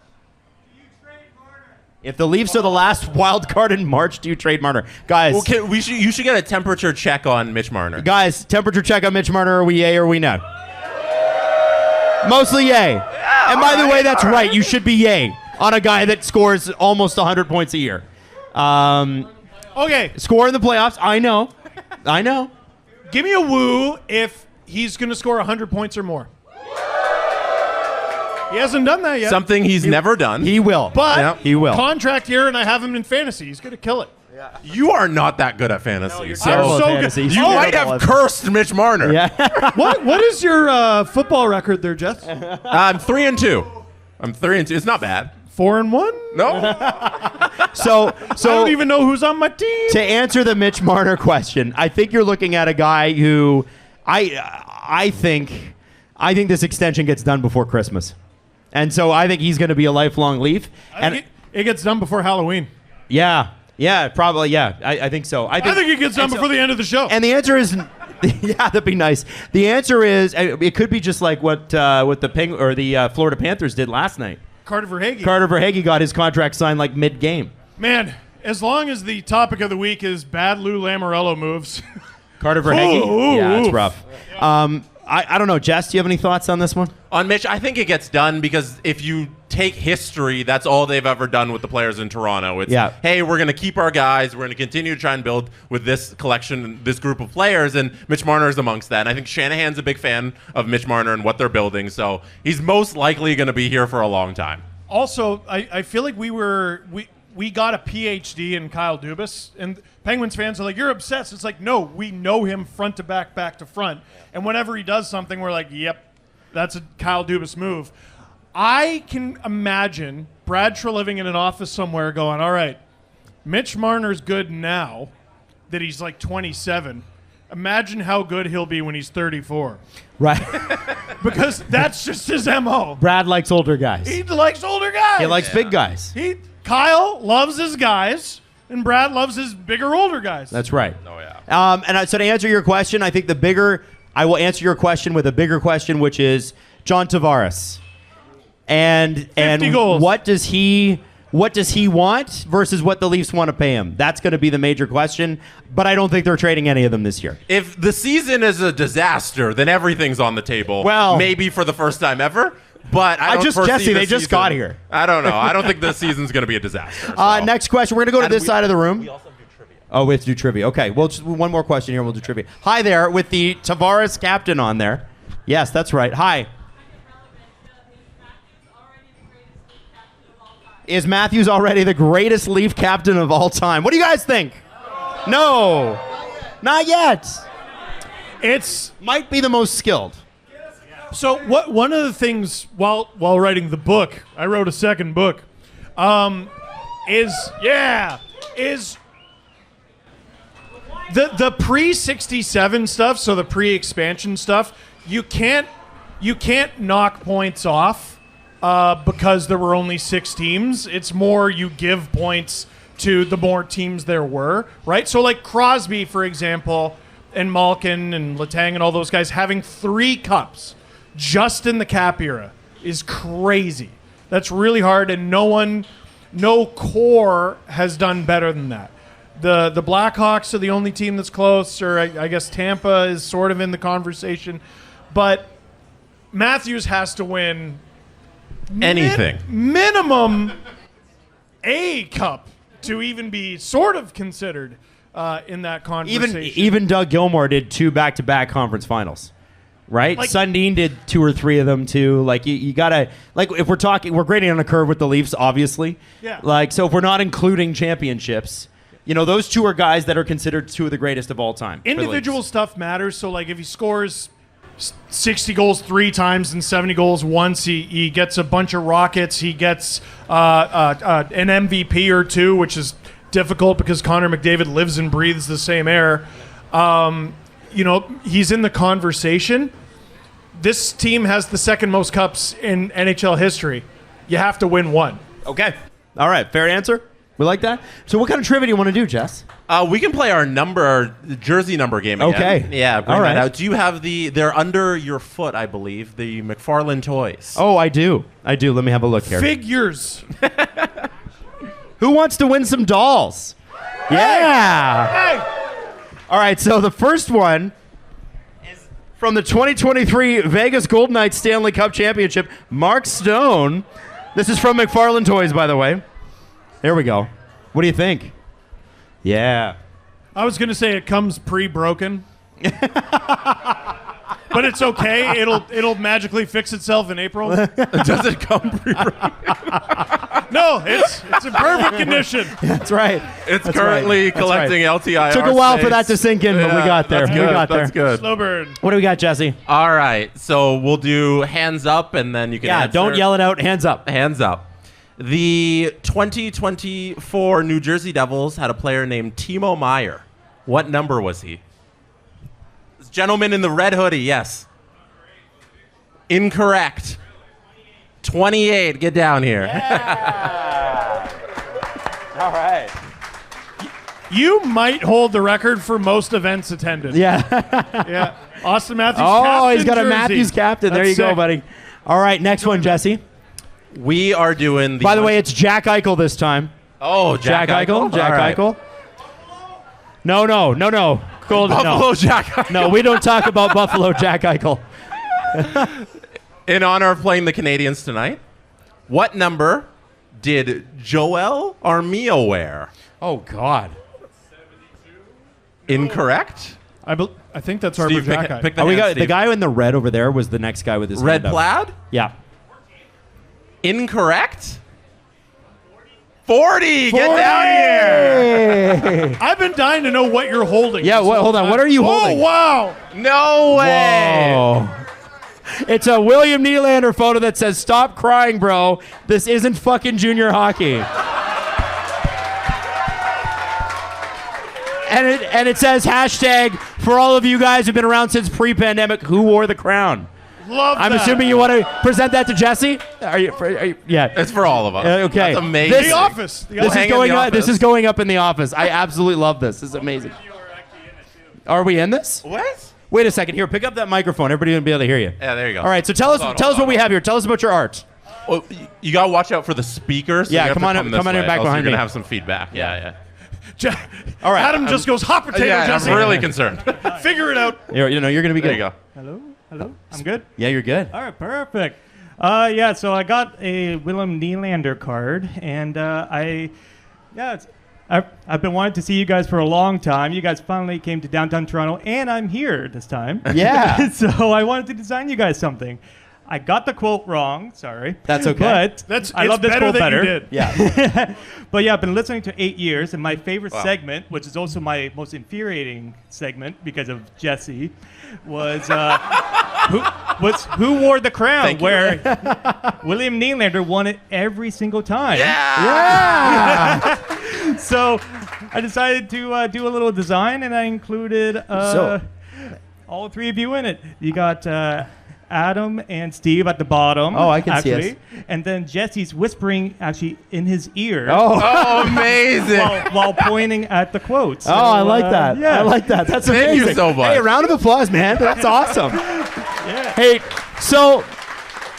do you trade Marner? If the Leafs are the last wild card in March, do you trade Marner? Guys. Well, you should get a temperature check on Mitch Marner. Guys, temperature check on Mitch Marner. Are we yay or are we no? Mostly yay. And by the way, that's right. You should be yay on a guy that scores almost 100 points a year. Okay. Score in the playoffs. I know. Give me a woo if he's going to score 100 points or more. He hasn't done that yet. Something he's never done. He will. But he will. Contract year, and I have him in fantasy. He's going to kill it. You are not that good at fantasy. you're so terrible at so fantasy. good. you You're might terrible have at- cursed Mitch Marner. Yeah. What is your football record there, Jess? I'm 3-2. It's not bad. 4-1? No. So I don't even know who's on my team. to answer the Mitch Marner question, I think you're looking at a guy who I think this extension gets done before Christmas. And so I think he's going to be a lifelong Leaf. I think it gets done before Halloween. Yeah, probably. Yeah, I think so. I think it gets done before the end of the show. And the answer is, yeah, that'd be nice. The answer is, it could be just like what the Florida Panthers did last night. Carter Verhaeghe. Carter Verhaeghe got his contract signed mid-game. Man, as long as the topic of the week is bad Lou Lamoriello moves. Carter Verhaeghe. Ooh, Yeah, it's oof. rough. I don't know, Jess. Do you have any thoughts on this one? On Mitch, I think it gets done because if you take history, that's all they've ever done with the players in Toronto. It's, hey, we're going to keep our guys. We're going to continue to try and build with this collection, this group of players, and Mitch Marner is amongst that. And I think Shanahan's a big fan of Mitch Marner and what they're building, so he's most likely going to be here for a long time. Also, I feel like we got a PhD in Kyle Dubas, and Penguins fans are like, you're obsessed. It's like, no, we know him front to back, back to front. And whenever he does something, we're like, yep, that's a Kyle Dubas move. I can imagine Brad living in an office somewhere going, all right, Mitch Marner's good now that he's like 27. Imagine how good he'll be when he's 34. Right. Because that's just his MO. Brad likes older guys. He likes older guys. He likes big guys. Kyle loves his guys, and Brad loves his bigger, older guys. That's right. Oh, yeah. So to answer your question, I think I will answer your question with a bigger question, which is John Tavares. And 50 goals. what does he want versus what the Leafs want to pay him? That's going to be the major question, but I don't think they're trading any of them this year. If the season is a disaster, then everything's on the table. Well, maybe for the first time ever. But I don't foresee Jesse, the they just season. got here. I don't know. I don't think the season's going to be a disaster. So. Next question. We're going to go to this side of the room. We also do trivia. Oh, we have to do trivia. Okay. Well, just one more question here. We'll do trivia. Hi there, with the Tavares captain on there. Yes, that's right. Hi. Is Matthews already the greatest Leaf captain of all time? What do you guys think? No. Not yet. It's Might be the most skilled. so. One of the things while writing the book, I wrote a second book. Is the pre-67 stuff. So the pre-expansion stuff. You can't knock points off. Because there were only 6 teams. It's more you give points to the more teams there were, right? So like Crosby, for example, and Malkin and Letang and all those guys having 3 cups just in the cap era is crazy. That's really hard, and no core has done better than that. The Blackhawks are the only team that's close, or I guess Tampa is sort of in the conversation. But Matthews has to win Anything. Minimum a cup to even be sort of considered in that conversation. Even Doug Gilmour did 2 back-to-back conference finals, right? Like- Sundin did 2 or 3 of them too. Like you gotta, like if we're grading on a curve with the Leafs, obviously. Yeah. Like so, if we're not including championships, those 2 are guys that are considered 2 of the greatest of all time. for the Individual Leafs. stuff matters. So like if he scores 60 goals 3 times and 70 goals once, he gets a bunch of rockets. He gets an MVP or 2, which is difficult because Connor McDavid lives and breathes the same air. He's in the conversation. This team has the second most cups in NHL history. You have to win 1. Okay. All right. Fair answer. We like that. So, what kind of trivia do you want to do, Jess? We can play our jersey number game again. Okay. Yeah, bring All that right. out. Do you have they're under your foot, I believe, the McFarlane toys. Oh, I do. Let me have a look here. Figures. Who wants to win some dolls? Yeah. Hey, All right, so the first one is from the 2023 Vegas Golden Knights Stanley Cup Championship, Mark Stone. This is from McFarlane Toys, by the way. There we go. What do you think? Yeah. I was going to say it comes pre-broken. But it's okay. It'll magically fix itself in April. Does it come pre-broken? No, it's in perfect condition. That's right. It's That's currently right. That's collecting right. LTIR. Took a while for space. that to sink in, but we got there. That's We good. got there. That's good. Slow burn. What do we got, Jesse? All right, so we'll do hands up, and then you can Yeah, answer. don't yell it out. Hands up. Hands up. The 2024 New Jersey Devils had a player named Timo Meier. What number was he? This gentleman in the red hoodie, yes. Incorrect. 28. Get down here. All right. You might hold the record for most events attended. Yeah. Yeah. Austin Matthews. Oh, captain he's got a jersey. Matthews captain. There That's you go, sick. buddy. All right, next one, Jesse. We are doing the. By the way, it's Jack Eichel this time. Oh, Jack Eichel. Jack All right. Eichel. No. Golden, Buffalo no. Jack Eichel. No, we don't talk about Buffalo Jack Eichel. In honor of playing the Canadiens tonight, what number did Joel Armia wear? Oh, God. Incorrect. I think that's our Steve, Jack pick, guy. pick the Oh, we hand, got the Steve. guy in the red over there was the next guy with his Red hand up. plaid? Yeah. Incorrect. 40. Get down here. I've been dying to know what you're holding. Yeah, hold on. What are you holding? Oh, wow. No way. Whoa. It's a William Nylander photo that says, "Stop crying, bro. This isn't fucking junior hockey." And it says hashtag for all of you guys who've been around since pre-pandemic, who wore the crown? Love I'm that. assuming you want to present that to Jesse? Are you yeah. It's for all of us. Okay. That's amazing. The Office. This is going up in the office. I absolutely love this. This is amazing. Are we in this? What? Wait a second. Here, pick up that microphone. Everybody will be able to hear you. Yeah, there you go. All right, so tell us what we have here. Tell us about your art. Well, you gotta watch out for the speakers. So Yeah, you have come to on in this way, back else behind you're me. gonna have some feedback. Yeah. All right. Adam just goes, hot potato, Yeah, Jesse. I'm really concerned. Figure it out. You're going to be There good. you go. Hello? I'm good? Yeah, you're good. All right, perfect. So I got a Willem Nylander card, and I've been wanting to see you guys for a long time. You guys finally came to downtown Toronto, and I'm here this time. Yeah. So I wanted to design you guys something. I got the quote wrong, sorry. That's okay. But I love this better quote that better. you did. Yeah. But yeah, I've been listening to 8 years, and my favorite segment, which is also my most infuriating segment because of Jesse, was who wore the crown, Thank you. where William Nylander won it every single time. Yeah. So I decided to do a little design, and I included all three of you in it. You got Adam and Steve at the bottom. Oh, I can see us. And then Jesse's whispering actually in his ear. Oh, amazing. While pointing at the quotes. Oh, I like that. Yeah. I like that. That's Thank amazing. you so much. Hey, a round of applause, man. That's awesome. Yeah. Hey, so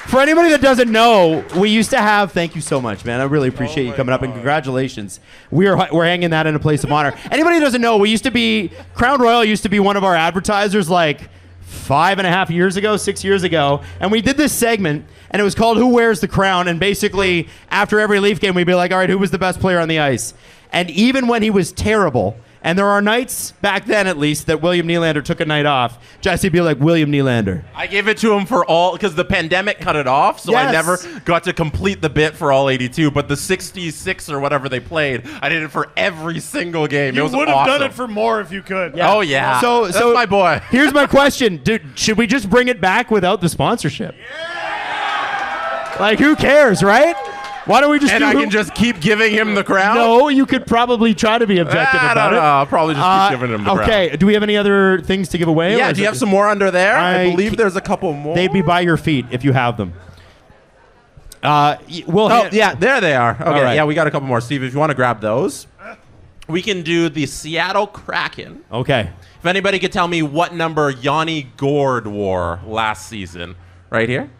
for anybody that doesn't know, we used to have. Thank you so much, man. I really appreciate you coming up, and congratulations. We're hanging that in a place of honor. Anybody who doesn't know, Crown Royal used to be one of our advertisers, like 5.5 years ago, 6 years ago, and we did this segment, and it was called "Who Wears the Crown?" And basically, after every Leaf game, we'd be like, "All right, who was the best player on the ice?" And even when he was terrible. And there are nights, back then at least, that William Nylander took a night off. Jesse'd be like, William Nylander. I gave it to him for all, because the pandemic cut it off, so Yes. I never got to complete the bit for all 82, but the 66 or whatever they played, I did it for every single game. You it was would have awesome. done it for more if you could. Yeah. Oh, yeah. So That's my boy. Here's my question. Dude, should we just bring it back without the sponsorship? Yeah! Like, who cares, right? Why don't we just And I can just keep giving him the crown? No, you could probably try to be objective I about don't know. it. I'll probably just keep giving him the crown. Okay, do we have any other things to give away? Yeah, do you have some more under there? I believe there's a couple more. They'd be by your feet if you have them. Yeah, there they are. Okay, All right. yeah, we got a couple more. Steve, if you want to grab those, we can do the Seattle Kraken. Okay. If anybody could tell me what number Yanni Gourde wore last season. Right here?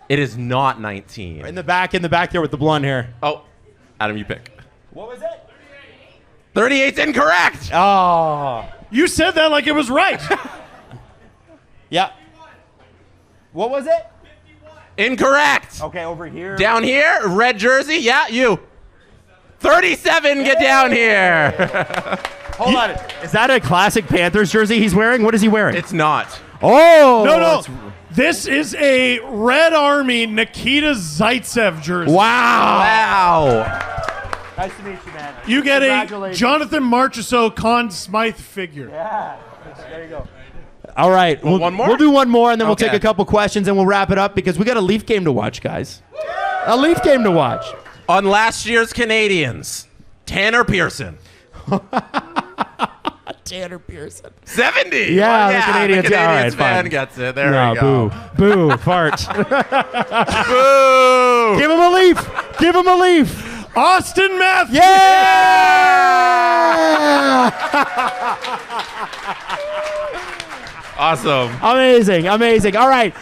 It is not 19. In the back there with the blonde hair. Oh, Adam, you pick. What was it? 38's incorrect. Oh. You said that like it was right. Yeah. What was it? Incorrect. Okay, over here. Down here, red jersey. Yeah, you. 37, get down here. Hold on. Is that a classic Panthers jersey he's wearing? What is he wearing? It's not. Oh. No. This is a Red Army Nikita Zaitsev jersey. Wow. Nice to meet you, man. You get a Congratulations. Jonathan Marchessault Conn Smythe figure. Yeah. There you go. All right. One more? We'll do one more, and then we'll Okay. take a couple questions, and we'll wrap it up because we got a Leaf game to watch, guys. A Leaf game to watch. On last year's Canadiens, Tanner Pearson. Tanner Pearson. 70. Yeah, Well, the Canadiens. The All right, Canadiens fan fine. gets it. There No, we go. boo, fart. Boo. Give him a Leaf. Give him a Leaf. Austin Matthews. Yeah! Awesome. Amazing. All right.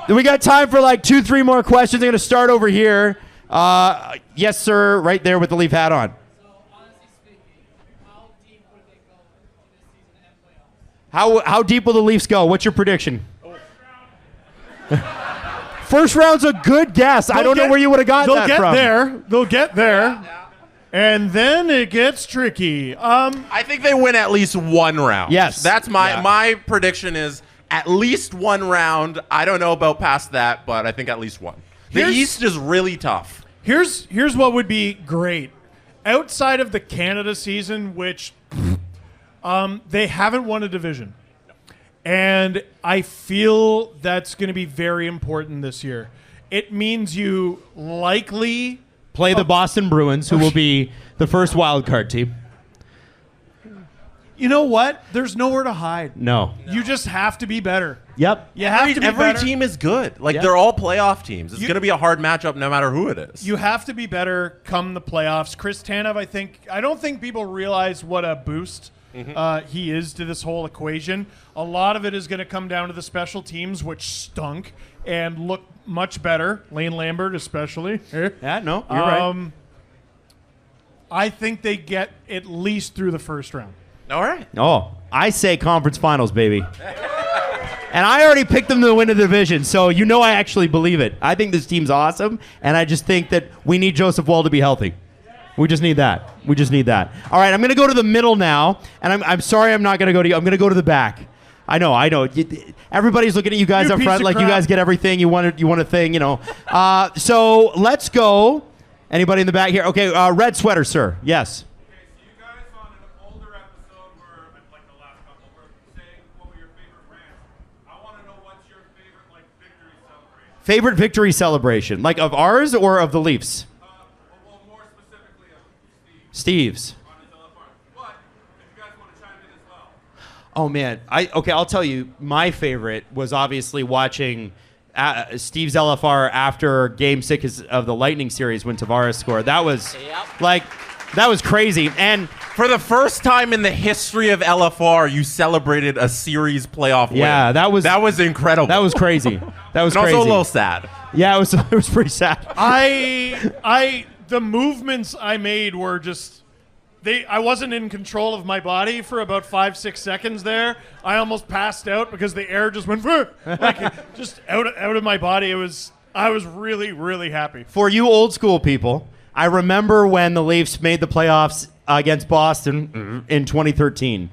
We got time for like 2-3 more questions. I'm going to start over here. Yes, sir, right there with the Leaf hat on. How deep will the Leafs go? What's your prediction? First round's a good guess. I don't know where you would have gotten that from. They'll get there. And then it gets tricky. I think they win at least one round. Yes. That's my prediction is at least one round. I don't know about past that, but I think at least one. The Here's- East is really tough. Here's what would be great. Outside of the Canada season, which they haven't won a division. And I feel that's going to be very important this year. It means you likely Play the Boston Bruins, who will be the first wild card team. You know what? There's nowhere to hide. No. You just have to be better. Yep. You have to be Every better. team is good. Like, Yeah. they're all playoff teams. It's going to be a hard matchup no matter who it is. You have to be better come the playoffs. Chris Tanev, I don't think people realize what a boost he is to this whole equation. A lot of it is going to come down to the special teams, which stunk and look much better. Lane Lambert, especially. Yeah, no, you're right. I think they get at least through the first round. All right. Oh, I say conference finals, baby. And I already picked them to win the division, so you know I actually believe it. I think this team's awesome, and I just think that we need Joseph Woll to be healthy. We just need that. We just need that. All right, I'm going to go to the middle now, and I'm sorry I'm not going to go to you. I'm going to go to the back. I know. Everybody's looking at you guys You up piece front of like you crap. guys get everything. You want a thing, So let's go. Anybody in the back here? Okay, red sweater, sir. Yes. Okay, so you guys on an older episode where, like the last couple, were saying what were your favorite rants. I want to know what's your favorite, like, victory celebration. Favorite victory celebration, like of ours or of the Leafs? Well, more specifically of Steve Steve's. on his LFR. But if you guys want to chime in as well. Oh man, I'll tell you. My favorite was obviously watching Steve's LFR after Game 6 of the Lightning series when Tavares scored. That was that was crazy. And For the first time in the history of LFR, you celebrated a series playoff win. Yeah, that was incredible. that was crazy. That was and crazy. also a little sad. Yeah, it was pretty sad. The movements I made were just I wasn't in control of my body for about 5-6 seconds there. I almost passed out because the air just went like just out of my body. I was really, really happy. For you old school people, I remember when the Leafs made the playoffs against Boston in 2013.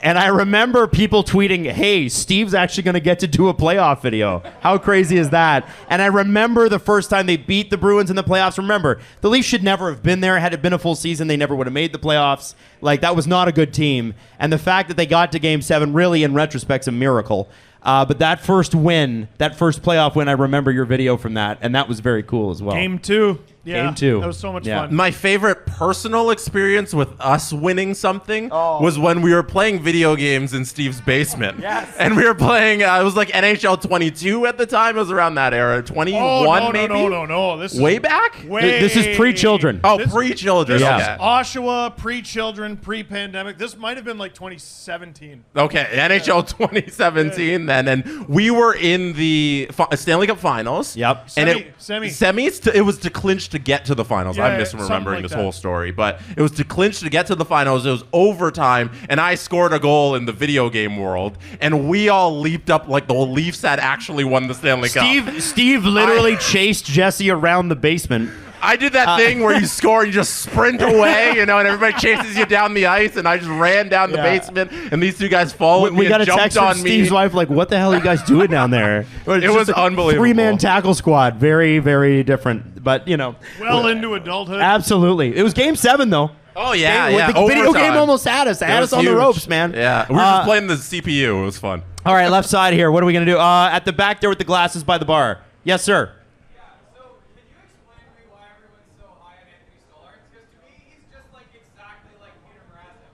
And I remember people tweeting, hey, Steve's actually going to get to do a playoff video. How crazy is that? And I remember the first time they beat the Bruins in the playoffs. Remember, the Leafs should never have been there. Had it been a full season, they never would have made the playoffs. Like, that was not a good team. And the fact that they got to Game 7, really, in retrospect, is a miracle. But that first playoff win, I remember your video from that. And that was very cool as well. Game 2. Yeah, Game 2. That was so much Yeah. fun. My favorite personal experience with us winning something was when we were playing video games in Steve's basement. Yes. And we were playing, it was like NHL 22 at the time. It was around that era. 21 maybe? No. This is Way back? This is pre-children. Oh, This- pre-children. This Yeah. is Oshawa, pre-children, pre-pandemic. This might have been like 2017. Okay, NHL 2017 then, and we were in the Stanley Cup Finals. Yep. And Semis. it was to clinch to get to the finals. Yeah, I'm something misremembering like this that. whole story, but it was to clinch to get to the finals. It was overtime, and I scored a goal in the video game world, and we all leaped up like the Leafs had actually won the Stanley Cup. Steve literally chased Jesse around the basement. I did that thing where you score and you just sprint away, and everybody chases you down the ice, and I just ran down the basement, and these two guys followed me We got and a text jumped from on Steve's me. wife, like, what the hell are you guys doing down there? It was unbelievable. 3-man tackle squad. Very, very different. But, Well into adulthood. absolutely. It was Game 7, though. Oh, yeah, yeah. The video Overtime. game almost had us. They It had was us on the huge. ropes, man. Yeah, we were just playing the CPU. It was fun. All right, left side here. What are we going to do? At the back there with the glasses by the bar. Yes, sir. Yeah, so can you explain to me why everyone's so high on Anthony Stolarz? Because to me, he's just like exactly like Peter Mrazek.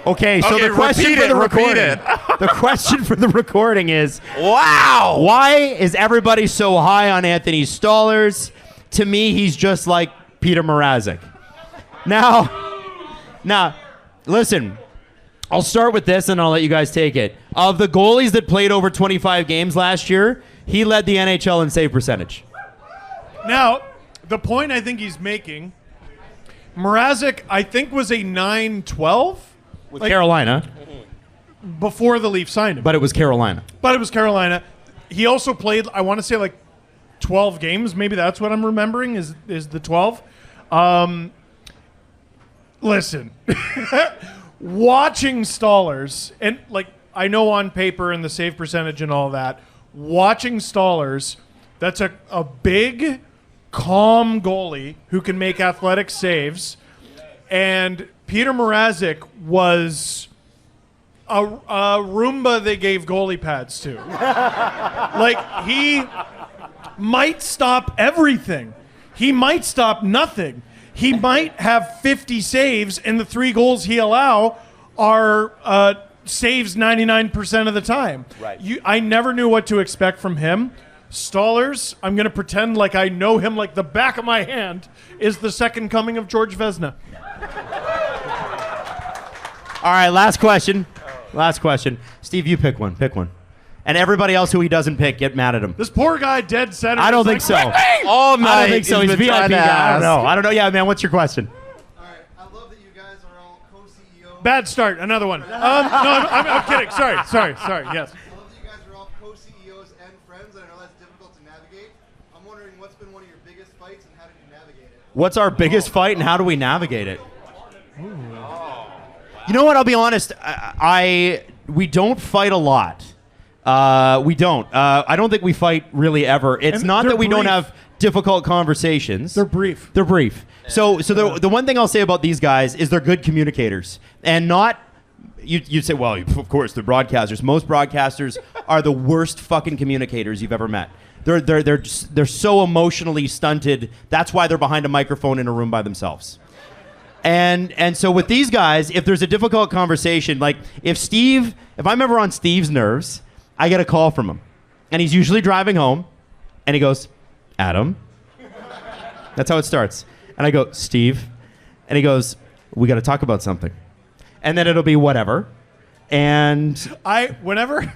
Okay, so Okay, the question repeat for it, the repeat recording. it. The question for the recording is, Wow. why is everybody so high on Anthony Stolarz? To me, he's just like Peter Mrazek. Now, listen, I'll start with this and I'll let you guys take it. Of the goalies that played over 25 games last year, he led the NHL in save percentage. Now, the point I think he's making, Mrazek, I think, was a 9-12 With Carolina, before the Leafs signed him. but it was Carolina. But it was Carolina. He also played, I want to say, like 12 games. Maybe that's what I'm remembering is the 12. Listen, watching Stolarz, and like I know on paper and the save percentage and all that, watching Stolarz that's a big, calm goalie who can make athletic saves. And Peter Mrazek was a Roomba they gave goalie pads to. Like, he might stop everything. He might stop nothing. He might have 50 saves, and the 3 goals he allow are saves 99% of the time. Right. I never knew what to expect from him. Stollers, I'm going to pretend like I know him like the back of my hand, is the second coming of George Vezina. All right, last question. Last question. Steve, you pick one. Pick one. And everybody else who he doesn't pick, get mad at him. This poor guy, dead center. I don't is think like, so. All night. I don't think so. He's a been VIP trying to guy. I don't ask. know. I don't know. Yeah, man, what's your question? All right, I love that you guys are all co-CEOs. Bad start. Another one. No, I'm kidding. Sorry. Yes. I love that you guys are all co-CEOs and friends, and I know that's difficult to navigate. I'm wondering what's been one of your biggest fights and how did you navigate it? What's our biggest fight and how do we navigate it? You know what? I'll be honest. We don't fight a lot. We don't. I don't think we fight really ever. It's And not they're that we don't brief. have difficult conversations. They're brief. They're brief. So the one thing I'll say about these guys is they're good communicators, and not. You'd say, well, of course, they're broadcasters. Most broadcasters are the worst fucking communicators you've ever met. They're so emotionally stunted. That's why they're behind a microphone in a room by themselves. And so with these guys, if there's a difficult conversation, like if I'm ever on Steve's nerves, I get a call from him. And he's usually driving home, and he goes, Adam. That's how it starts. And I go, Steve. And he goes, we got to talk about something. And then it'll be whatever. And Whenever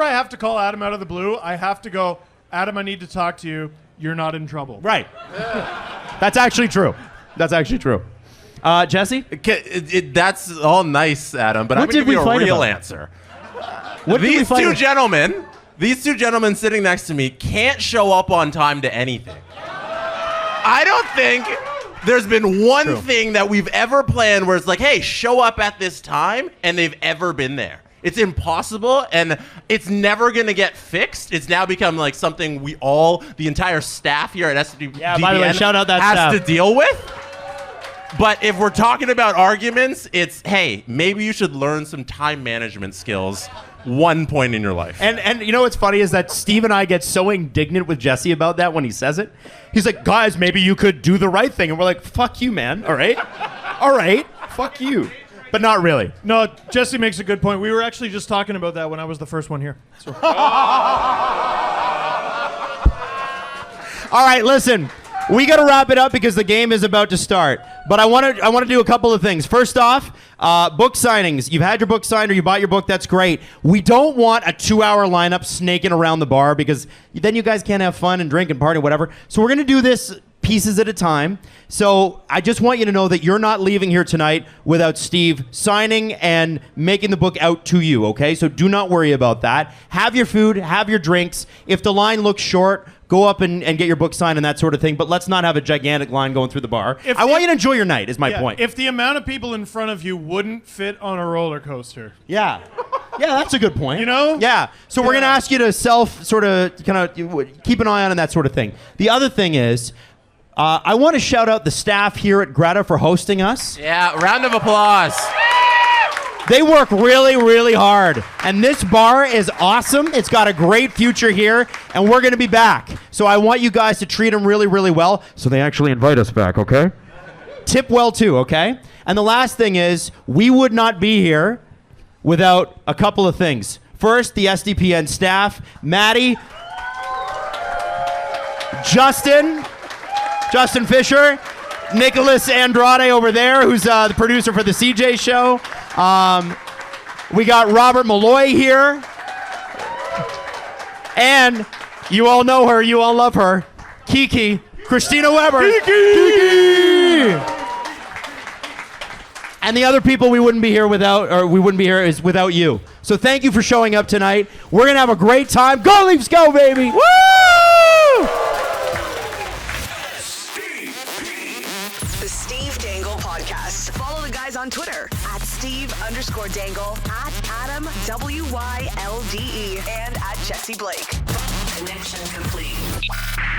I have to call Adam out of the blue, I have to go, Adam, I need to talk to you. You're not in trouble. right. That's actually true. That's actually true. Jesse? That's all nice, Adam, but What I'm going did to give you we a fight real about? answer. What did we These fight two about? gentlemen sitting next to me can't show up on time to anything. I don't think there's been one thing that we've ever planned where it's like, hey, show up at this time, and they've ever been there. It's impossible, and it's never going to get fixed. It's now become like something the entire staff here at SDP by the way, shout out that has staff. to deal with. But if we're talking about arguments, it's, hey, maybe you should learn some time management skills one point in your life. And you know what's funny is that Steve and I get so indignant with Jesse about that when he says it. He's like, guys, maybe you could do the right thing. And we're like, fuck you, man. All right? All right. Fuck you. But not really. No, Jesse makes a good point. We were actually just talking about that when I was the first one here. So. All right, listen. We got to wrap it up because the game is about to start. But I want to do a couple of things. First off, book signings. You've had your book signed or you bought your book. That's great. We don't want a 2-hour lineup snaking around the bar because then you guys can't have fun and drink and party, whatever. So we're going to do this pieces at a time. So I just want you to know that you're not leaving here tonight without Steve signing and making the book out to you, okay? So do not worry about that. Have your food, have your drinks. If the line looks short, go up and get your book signed and that sort of thing, but let's not have a gigantic line going through the bar. I want you to enjoy your night, is my point. If the amount of people in front of you wouldn't fit on a roller coaster. Yeah. Yeah, that's a good point. You know? Yeah. So we're going to ask you to keep an eye on that sort of thing. The other thing is, I want to shout out the staff here at Greta for hosting us. Yeah, round of applause. They work really, really hard. And this bar is awesome. It's got a great future here, and we're going to be back. So I want you guys to treat them really, really well so they actually invite us back, okay? Tip well, too, okay? And the last thing is, we would not be here without a couple of things. First, the SDPN staff, Maddie, Justin Fisher, Nicholas Andrade over there, who's the producer for the CJ show. We got Robert Malloy here. And you all know her, you all love her. Kiki, Christina Weber. Kiki! And the other people we wouldn't be here is without you. So thank you for showing up tonight. We're going to have a great time. Go Leafs, go, baby! Woo! The Steve Dangle Podcast. Follow the guys on Twitter at Steve_Dangle, at Adam WYLDE, and at Jesse Blake. Connection complete.